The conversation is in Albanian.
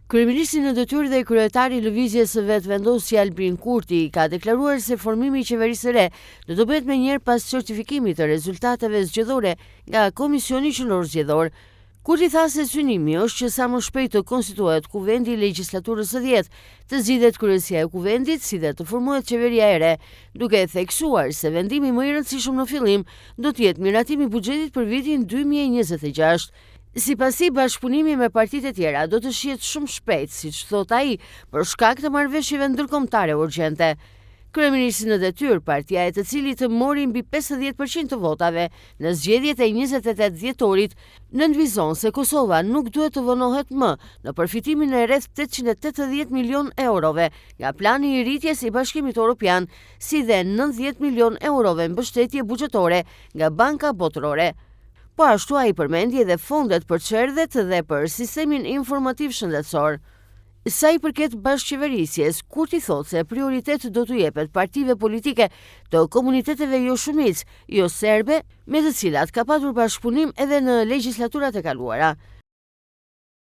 Kryeministri në detyrë dhe kryetari i lëvizjes së vetëvendosje Albin Kurti ka deklaruar se formimi i qeverisë së re do të bëhet menjëherë pas certifikimit të rezultateve zgjedhore nga Komisioni Qendror Zgjedhor. Kurti tha se synimi është që sa më shpejt të konstituohet kuvendi i legjislaturës së 10, të zgjidhet kryesia e kuvendit, si dhe të formohet qeveria e re, duke theksuar se vendimi më i rëndësishëm në fillim do të jetë miratimi i buxhetit për vitin 2026. Sipasi bashkëpunimi me partitë e tjera do të shihet shumë shpejt, siç thot ai, për shkak të marrëveshjeve ndërkombëtare urgjente. Kryeministri në detyrë, partia e të cilit mori mbi 50% të votave në zgjedhjet e 28 dhjetorit, nënvizon se Kosova nuk duhet të vonohet më në përfitimin e rreth 880 milion eurove nga plani i rritjes i Bashkimit Evropian, si dhe 90 milion eurove mbështetje buxhetore nga Banka Botërore. Po ashtu ai përmendi edhe fondet për çerdhet dhe për sistemin informativ shëndetësor. Sa i përket bashkëqeverisjes, Kurti thot se prioritet do t'u jepet partive politike të komuniteteve jo shumicë, jo serbe, me të cilat ka patur bashkëpunim edhe në legjislaturat e kaluara.